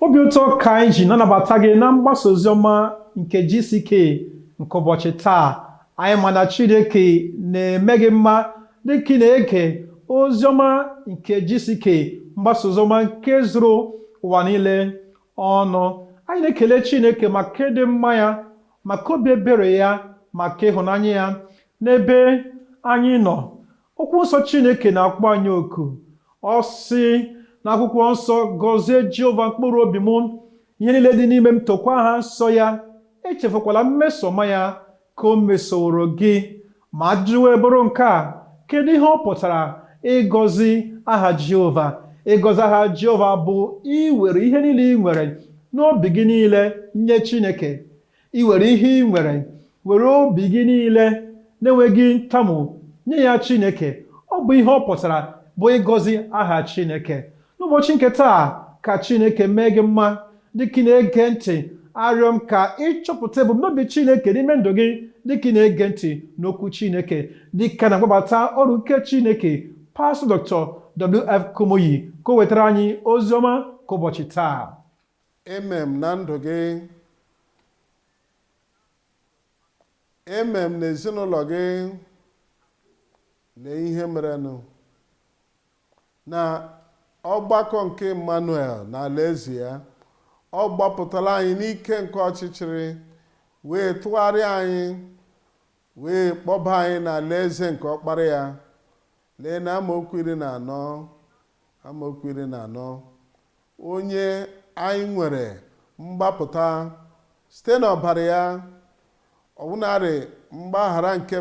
Obi ụtọ ka anyị ji na-anabata gị na mgbasa oziọma nke GCK nke ụbọchị taa. Anyị ma na Chineke na-eme gị mma dịka ị na-ege oziọma nke GCK, mgbasa oziọma nke zuru ụwa niile ọnụ. Anyị na-ekele Chineke maka ịdị mma ya, maka obi ebere ya, maka ịhụnanya ya n'ebe anyị nọ. Okwu nsọ Chineke na-akpọ anyị oku. Ọ sị n'akwụkwọ nsọ, gọzie Jehova mkpụrụ obi m, ihe niile dị n'ime m tokwa aha nsọ ya. Echefukwala mmesoma ya ka o mesoworo gị. Ma ajụjụ bụrụ nke a: kedu ihe ọ pụtara ịgọzi aha Jehova? Ịgọzi aha Jehova bụ iwere ihe niile ị nwere n'obi gị niile nye Chineke. Iwere ihe ị nwere, were obi gị niile na-enweghị ntamu nye ya Chineke. Ọ bụ ihe ọ pụtara bụ ịgọzi aha Chineke. N'ụbọchị nke taa, ka Chineke mee gị mma dịka ị na-ege ntị. Arịọ m ka ịchọpụta ebumnobi Chineke n'ime ndụ gị dịka ị na-ege ntị n'okwu Chineke, dịka na-agbabata ọrụ nke Chineke Pastọ Dr. W.F. Kumuyi ka o wetara anyị oziọma ka ụbọchị taa. Emem na ndụ gị, emem n'ezinụlọ gị, lee ihe merenụ na ọgbakọ nke Emmanuel na alaeze ya. Ọ gbapụtara anyị n'ike nke ọchịchịrị, wee tụgharịa anyị, wee kpọba anyị na alaeze nke ọkpara ya. Lee na amaokwu 14, onye anyị nwere mgbapụta site n'ọbara ya, ọbụnarị mgbaghara nke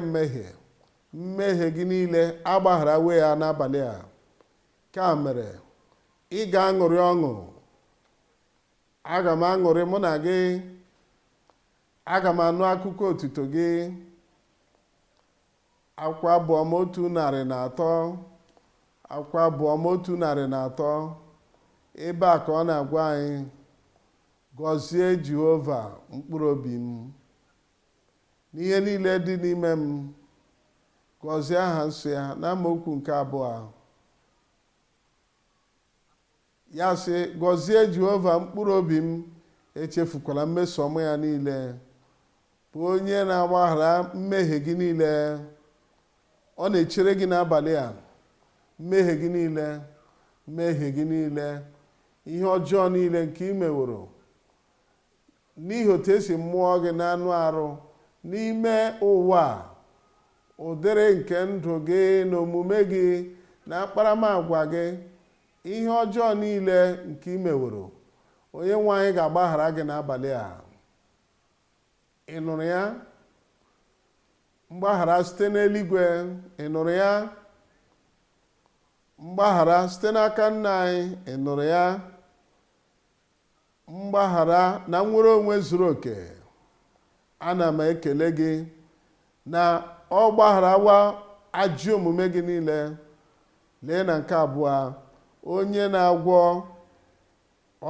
mmehie gị niile agbaghara wee ya n'abalị a. Ka mere ị ga-aṅụrị ọṅụ. Aga m aṅụrị mụ na gị, aga m anụ akụkọ otuto gị. Akwụkwọ Abụọma 103, akwụkwọ Abụọma 103, ebe a ka ọ na-agwa anyị: gọzie Jehova mkpụrụ obi m, n'ihe niile dị n'ime m, gọzie aha nsọ ya. N'amaokwu nke 2, ya sị, gọzie Jehova mkpụrụ obi m, echefukwala mmeso ọma ya niile, bụ onye na-agbaghara mmehie gị niile. Ọ na-echere gị n'abalị a mmehie gị niile, ihe ọjọọ niile nke ị meworo, n'ihi otu esi mụọ gị n'anụ arụ n'ime ụwa, ụdịrị nke ndụ gị na omume gị na akparamagwa gị, ihe ọjọọ niile nke ị meworo. Onye nwe anyị ga-agbaghara gị n'abalị a. Ị nụrụ ya? Mgbaghara site n'eluigwe. Ị nụrụ ya? Mgbaghara site n'aka Nna anyị. Ị nụrụ ya? Mgbaghara na nnwere onwe zuru oke. Ana m ekele gị na ọ gbagharawa ajọ omume gị niile. Lee na nke 2, onye na-agwọ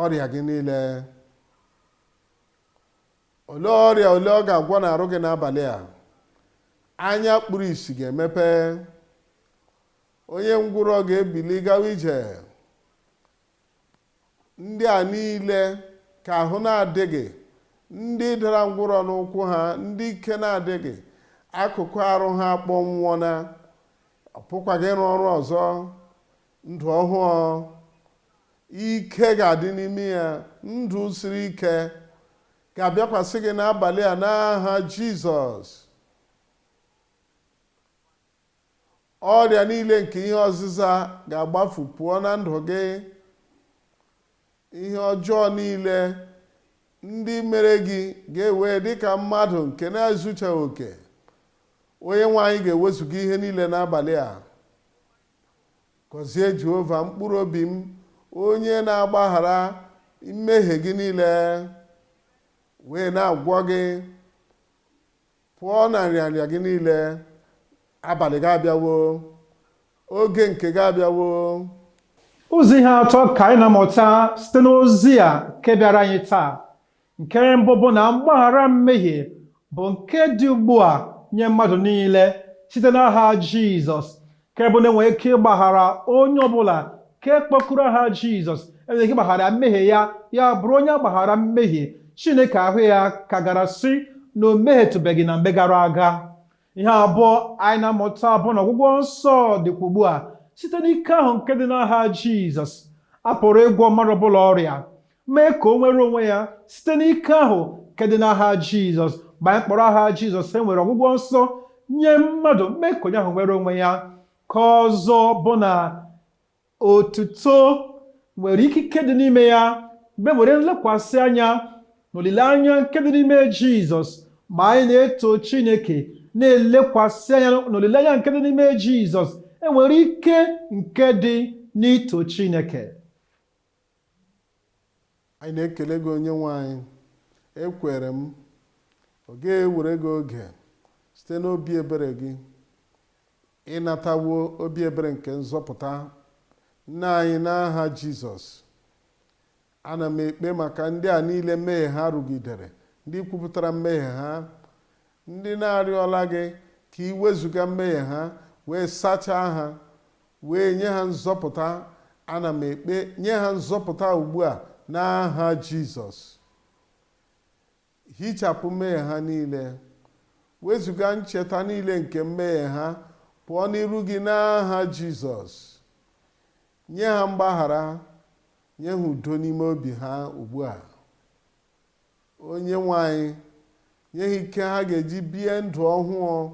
ọrịa gị niile. Olee ọrịa ole ọ ga-agwọ n'arụ gị n'abalị a? Anya kpuru ìsì ga-emepe. Onye ngwụrọ ga-ebili gawa ije. Ndị a niile ka ahụ na-adịghị, ndị dara ngwụrọ n'ụkwụ ha, ndị ike na-adịghị, akụkụ arụ ha akpọnwụọna, ọpụkwaghị ịrụ ọrụ ọzọ. Ndụ ọhụụ, ike ga-adị n'ime ya. Ndụ siri ike ga-abịakwasị gị n'abalị a n'aha Jizọs. Ọrịa niile nke ihe ọzịza ga-agbafu pụọ na ndụ gị. Ihe ọjọọ niile ndị mere gị ga-ewe dịka mmadụ nke na-ezuchaghị oke. Onye nwe anyị ga-ewezuga ihe niile n'abalị a. Gọzie Jehova mkpụrụ obi m, onye na-agbaghara mmehie gị niile, wee na-agwọ gị. Pụọ na nrịanrịa gị niile. Abalị ga-abịawo, oge nke ga-abịawo. Ụzọ ihe atọ ka anyị na-amụta site n'ozi a nke bịara anyị taa. Nke mbụ bụ na mgbaghara mmehie bụ nke dị ugbu a nye mmadụ niile site n'aha Jizọs. Nke bụ na enwere ike ịgbaghara onye ọbụla nke kpọkuru aha Jizọs enweghị ike gbaghara mmehie ya, ya bụrụ onye agbaghara mmehie. Chineke ahụ ya ka gara sị na o mehietụbeghị na mgbe gara aga. Ihe abụọ anyị na-amụta bụ na ọgwụgwọ nsọ dịkwa ugbu a site n'ike ahụ nke dị n'aha Jizọs. A pụrụ ịgwọ mmadụ ọbụla ọrịa, mee ka o nwere onwe ya site n'ike ahụ nke dị n'aha Jizọs. Mgbe anyị kpọrọ aha Jizọs, e nwere ọgwụgwọ nsọ nye mmadụ, mee ka onye ahụ nwere onwe ya. Ka ọzọ bụ na otuto nwere ikike dị n'ime ya mgbe were nlekwasị anya na olileanya nke dị n'ime Jizọs. Ma anyị na-eto Chineke na-elekwasị anya na olileanya nke dị n'ime Jizọs, enwere ike nke dị n'ito Chineke. Anyị na-ekele gị onye nwe anyị. Ekwere m ọ ga-ewere gị oge site n'obi ebere gị ịnatawo obi ebere nke nzọpụta nna anyị n'aha Jizọs. Ana m ekpe maka ndị a niile mmehie ha rụgidere, ndị kwupụtara mmehie ha, ndị na-arịọla gị ka ị wezụga mmehie ha wee sachaa ha wee nye ha nzọpụta. Ana m ekpe nye ha nzọpụta ugbu a n'aha Jizọs. Hichapụ mmehie ha niile, wezụga ncheta niile nke mmehie ha pụọ n'iru gị n'aha Jizọs. Nye ha mgbaghara, nye ha udo n'ime obi ha ugbu a. Onye nwe anyị, nye ha ike ha ga-eji bie ndụ ọhụụ,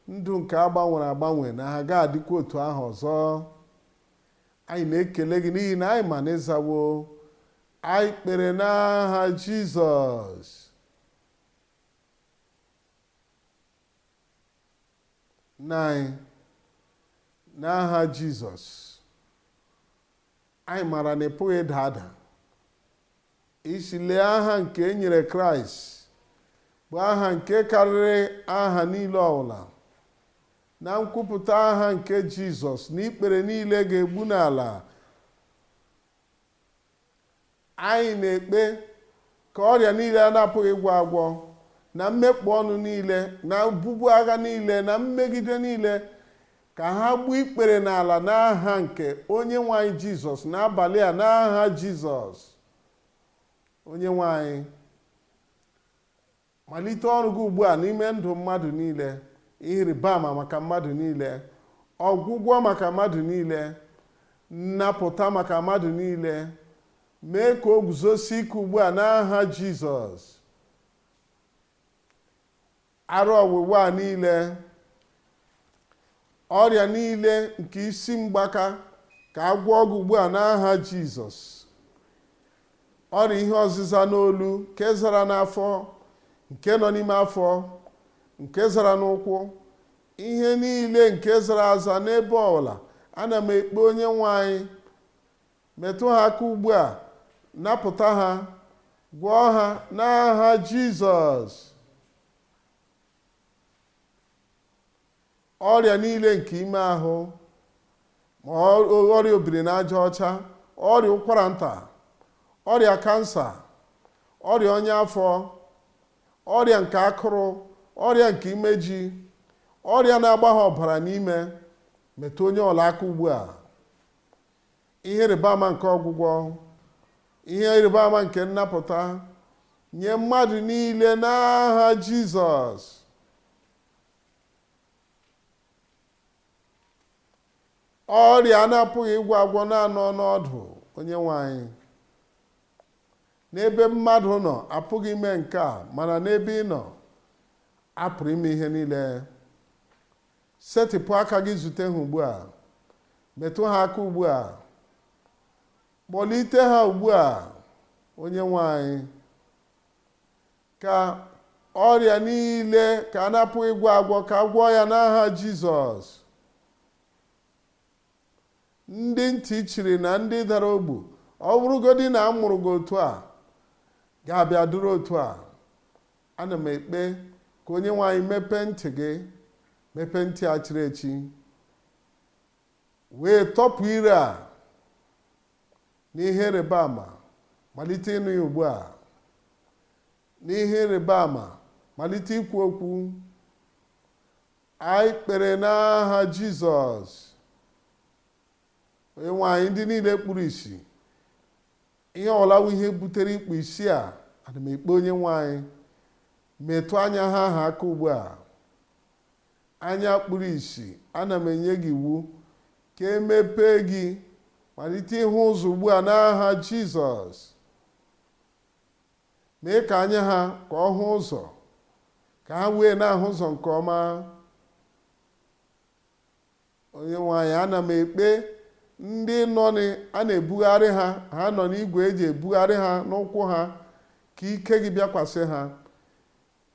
ndụ nke agbanwere agbanwe, na ha ga-adịkwa otu ahụ ọzọ. Anyị na-ekele gị n'ihi na anyị ma na ịzawo anyị kpere n'aha Jizọs. Nna anyị, n'aha Jizọs, anyị mara na ị pụghị ịda ada. Isi lee aha nke enyere Kraịst bụ aha nke karịrị aha niile ọbụla. Na nkwupụta aha nke Jizọs na ikpere niile ga-egbu n'ala, anyị na-ekpe ka ọrịa niile a na-apụghị ịgwọ agwọ, na mmekpa ọnụ niile, na bubu agha niile, na mmegide niile, ka ha gbuo ikpere n'ala n'aha nke onye nwe anyị Jizọs n'abalị a n'aha Jizọs. Onye nwe anyị, malite ọrụ gị ugbu a n'ime ndụ mmadụ niile, ihe ịrịba ama maka mmadụ niile, ọgwụgwọ maka mmadụ niile, nnapụta maka mmadụ niile. Mee ka o guzosi ike ugbu a n'aha Jizọs. Arụ ọwụwa niile, ọrịa niile nke isi mgbaka, ka a gwọọ gị ugbu a n'aha Jizọs. Ọrịa ihe ọzịza n'olu, nke zara n'afọ, nke nọ n'ime afọ, nke zara n'ụkwụ, ihe niile nke zara aza n'ebe ọbụla, ana m ekpe onye nwe anyị, metụ ha aka ugbu a, napụta ha, gwọọ ha n'aha Jizọs. Ọrịa niile nke ime ahụ, ma ọrịa obiri na aja ọcha, ọrịa ụkwara nta, ọrịa kansa, ọrịa ọnya afọ, ọrịa nke akụrụ, ọrịa nke imeji, ọrịa na-agba ha ọbara n'ime, metụ onye ọla aka ugbu a. Ihe ịrịba ama nke ọgwụgwọ, ihe ịrịba ama nke nnapụta nye mmadụ niile n'aha Jizọs. Ọrịa na-apụghị ịgwọ agwọ na-anọ n'ọdụ, onye nwe anyị, n'ebe mmadụ nọ apụghị ime nke a, mana n'ebe ị nọ apụrụ ime ihe niile. Setịpụ aka gị zute ha ugbu a, metụ ha aka ugbu a, kpọlite ha ugbu a, onye nwe anyị, ka ọrịa niile ka a na-apụghị ịgwọ agwọ, ka a gwọọ ya n'aha Jizọs. Ndị ntị chiri na ndị dara ogbu, ọ bụrụgodị na a mụrụ gị otu a, ga-abịa duru otu a. Ana m ekpe ka onye nwe anyị mepee ntị gị, mepee ntị a chiri echi, wee tọpụ ire a n'ihe ịrịba ama, malite ịnụ ya ugbu a. N'ihe ịrịba ama, malite ikwu okwu. Anyị kpere n'aha Jizọs. onye nwaanyị ndị niile kpuru isi ihe ọlawa ihe butere ikpu isi a ana m ekpe onye nwaanyị metụ anya ha aha aka ugbu a anya kpuru isi ana m enye gị iwu ka emepee gị malite ịhụ ụzọ ugbu a n'aha Jizọs. Mee ka anya ha ka ọ hụ ụzọ ka ha wee na-ahụ ụzọ nke ọma. Onye nwaanyị ana m ekpe ndị a na-ebugharị ha nọ n'igwe eji ebugharị ha n'ụkwụ ha ka ike gị bịakwasị ha,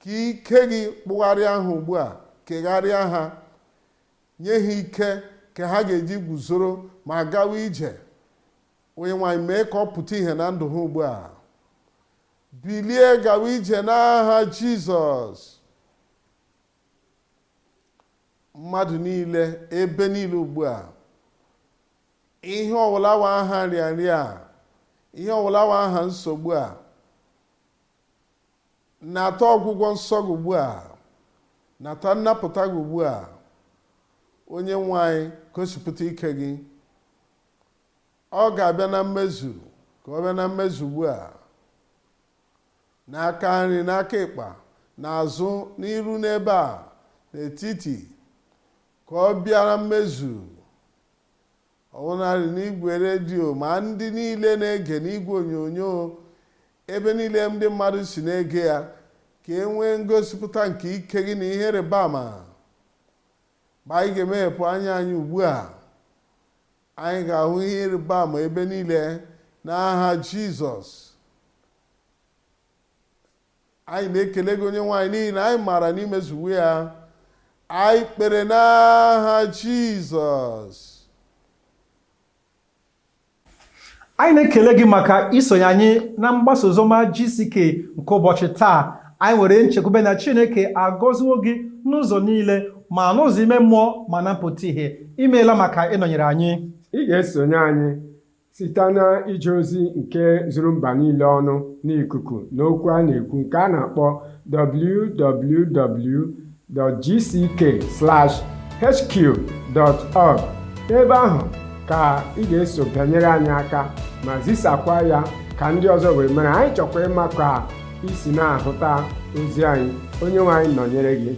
ka ike gị kpụgharịa ha ugbu a, kegharịa ha, nye ha ike ka ha ga-eji guzoro ma gawa ije. Onye nwaanyị mee ka ọ pụta ihe na ndụ ha ugbu a. Bilie gawa ije n'aha Jizọs. Mmadụ niile ebe niile ugbu a, ihe ọbụla wa aha nrịanrịa, ihe ọbụla wa aha nsogbu a, nata ọgwụgwọ nsọ gị ugbu a, nata nnapụta gị ugbu a. Onye nwaanyị gosipụta ike gị, ọ ga-abịa na mmezu, ka ọ bịa na mmezu ugbu a, n'aka nri, n'aka ịkpa, n'azụ, n'iru, n'ebe a, n'etiti, ka ọ bịa na mmezu. Ọwụnarị n'igwe redio ma ndị niile na-ege n'igwe onyonyo, ebe niile ndị mmadụ si na-ege ya, ka e nwee ngosipụta nke ike gị na ihe ịrịba ama. Ma anyị ga-emeghepụ anya anyị ugbu a, anyị ga-ahụ ihe ịrịba ama ebe niile n'aha Jizọs. Anyị na-ekele gị onye nwaanyị n'ihi na anyị maara n'imezuwe ya. Anyị kpere n'aha Jizọs. Anyị na-ekele gị maka isonye anyị na mgbasa oziọma GCK nke ụbọchị taa. Anyị nwere nchekwube na Chineke agọziwo gị n'ụzọ niile, ma n'ụzọ ime mmụọ ma na mpụta ihe. Imeela maka ịnọnyere anyị. Ị ga-esonye anyị site na ije ozi nke zuru mba niile ọnụ n'ikuku n'okwu a na-ekwu nke a na-akpọ www.gck/hq.org. Ebe ahụ ka ị ga-eso bịanyere anyị aka ma zisakwa ya ka ndị ọzọ wee mere. Anyị chọkwa ịma ka isi na-ahụta ozi anyị. Onye nwe anyị nọnyere gị.